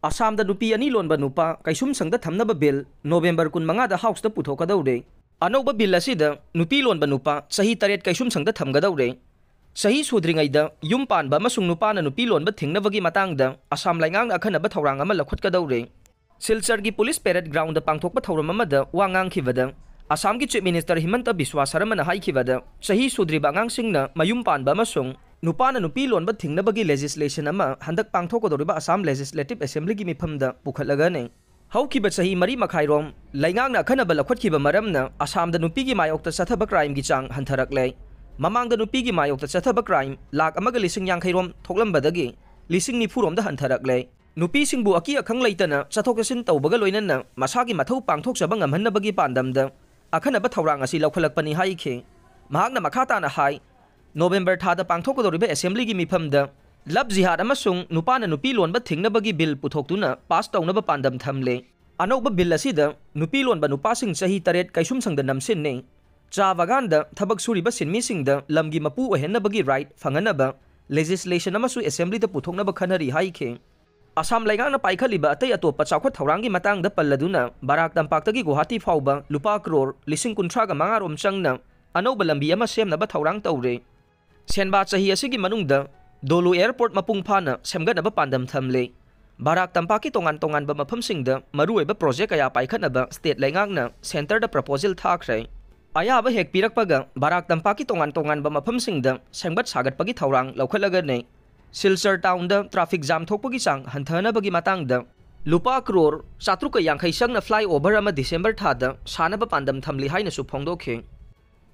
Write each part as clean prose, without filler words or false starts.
Assam da nupi ani lonba nupa kaisum sangda thamnaba bill November 15 da house da puthokadawre. Anoba bill asida nupi lonba nupa sahi taret kaisum sangda thamgadawre. Sahi sudringai da yum panba amasung nupa na nupi lonba thingnabagi matangda Assam laingang akhanaba thawrang ama lakhutgadawre. Silchar gi police parade ground da pangthokpa thawram amada wangang khibada Assam gi chief minister Himanta Biswa Sarma na haikhibada sahi sudriba angang singna mayum panba amasung nupa na nupi lonba thingnabagi legislation ama handak pangthokodoriba Assam Legislative Assembly gi mifamda pukhatlaga ne haukiba sahi mari makhairom laingang na akhanaba lakhutkiba maramna Assam da nupi gi mayokta sathaba crime gi chang hantharakle mamang da nupi gi mayokta sathaba crime lak amaga lising yang khairom thoklambadagi lising ni phurom da hantharakle nupi singbu aki akhang leitana chathokasin tawbaga loinana masagi mathau pangthokjaba ngamhannabagi pandamda akhanaba thawrang asi laukhalakpani haikhe mahakna makhata na hai November thada pangthokodoriba assembly gi mifamda lab jihad amasung nupa na nupi lonba thingnabagi bill puthoktuna pass tawnaba pandam thamle anoba bill asida nupi lonba nupa sing sahi taret kaisum sangda namsin ne cha baganda thabak suriba sinmi singda lamgi mapu ohennabagi right fanganaba legislation amasu assembly da puthoknaba khanari haikhe Assam laingang na paikhaliba atay atopa chawkhat thawrangi matangda palladuna barak tampaktagi Guwahati fawba lupa crore lising kunthra ga mangarom changna anoba lambi ama semnaba thawrang tawre Senba sahi asigi manungda Dolu Airport mapung phana semganaba pandam thamle Barak tampaki tongan-tongan ba mafamsingda maruoiba project kaya paikhatnaba state laingangna center da proposal thakre ayaba hek pirakpaga Barak tampaki tongan-tongan ba mafamsingda sengbat sagatpagi thawrang laukhatlaga ne Silchar town da traffic jam thokpagi sang hanthanabagi matangda lupa crore 780 sangna flyover ama December thada sanaba pandam thamli haina su phongdokhe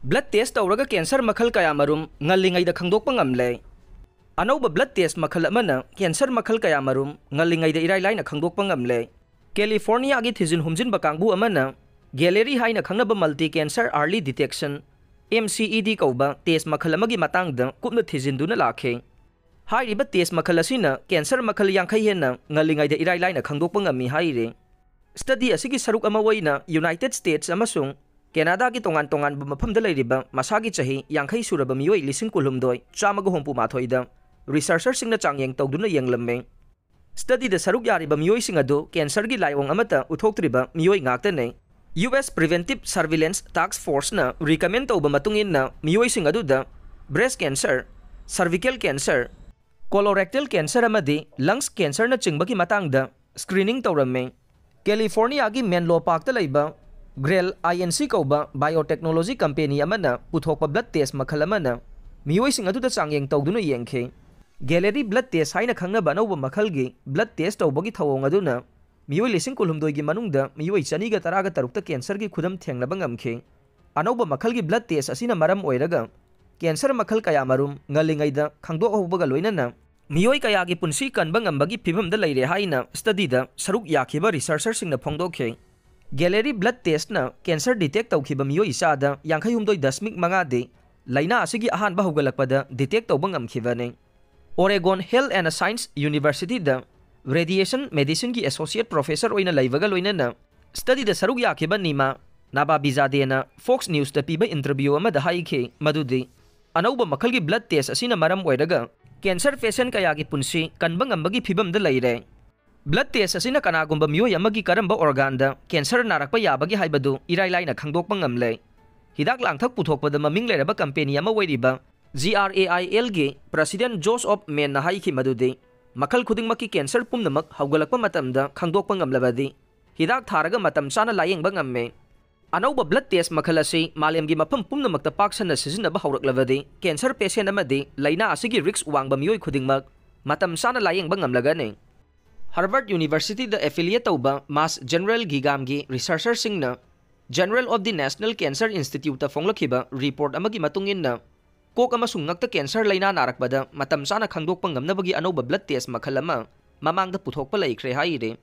Blood test tawraga cancer makhal kaya marum ngalingai da khangdokpa ngamle anoba blood test makhal amana cancer makhal kaya marum ngalingai da irailai na khangdokpa ngamle California gi thijin humjin bakangbu amana gallery haina khangnaba multi cancer early detection MCED kauba test makhal amagi matangda kupna thijin duna lakhe hairiba test makhal asina cancer makhal yangkhai hena ngalingai da irailai na khangdokpa ngami haire study asigi saruk ama waina United States amasung Canada ki tongan-tongan ba mafamda leiriba masagi chahi yangkhai suraba miyoi lising kulhumdoi chamaga hompu mathoida researcher singna changyeng tawduna yenglamme study da saruk yariba miyoi sing adu cancer gi laiong amata uthoktriba miyoi ngakta ne US Preventive Surveillance Task Force na recommend tawba matungin na miyoi sing adu da breast cancer cervical cancer colorectal cancer amadi lungs cancer na chingbagi matangda screening tawramme California gi Menlo Park ta leiba Grel INC kauba biotechnology company amana puthokpa blood test makhal amana miyoi sing adu da changyeng tawduna yengkhe gallery blood test haina khangnaba anoba makhalgi blood test tawbagi thawong aduna miyoi lising kulhumdoi gi manungda miyoi chani ga taraga tarukta cancer gi khudam thengnaba ngamkhe anoba makhalgi blood test asina maram oiraga cancer makhal kaya marum ngalingai da khangdok hobaga loinana miyoi kaya gi punsi kanba ngambagi phibamda leire haina study da saruk yakhiba researcher singna phongdokhe Gallery blood test na cancer detect tawkhiba miyoi isada yangkhai humdoi dasmik mangade laina asigi ahanba hogalakpada detect tawba ngamkhibane Oregon Health and Science University da radiation medicine ki associate professor oina laibaga loinana study da saruk yakhiba nima Naba Bizade na Fox News da piba interview ama da haikhe madudi anauba makhalgi blood test asina maram oiraga cancer patient kaya gi punsi kanba ngambagi phibam da leire Blood test asina kanagumba miyoi amagi karamba organ da cancer narakpa yabagi haibadu irailai na khangdokpa ngamle hidak langthak puthokpada maming leraba company ama wairiba GRAIL gi president Joseph Men na haikhi madudi makhal khudingmaki cancer pumnamak haugalakpa matamda khangdokpa ngamlabadi hidak tharaga matam chana layengba ngamme anauba blood test makhal asi malemgi mafam pumnamakta paksana sizinaba hauраklabadi cancer patient amadi laina asigi risk wangba miyoi khudingmak matam chana layengba ngamlagane Harvard University da affiliate tauba Mass General Gigamgi researcher singna General of the National Cancer Institute ta fonglakhiba report amagi matungin na kok amasung ngakta cancer laina narakbada matam sana khangdokpa ngamnabagi anoba blood test makhalama mamangda puthokpa laikhre haire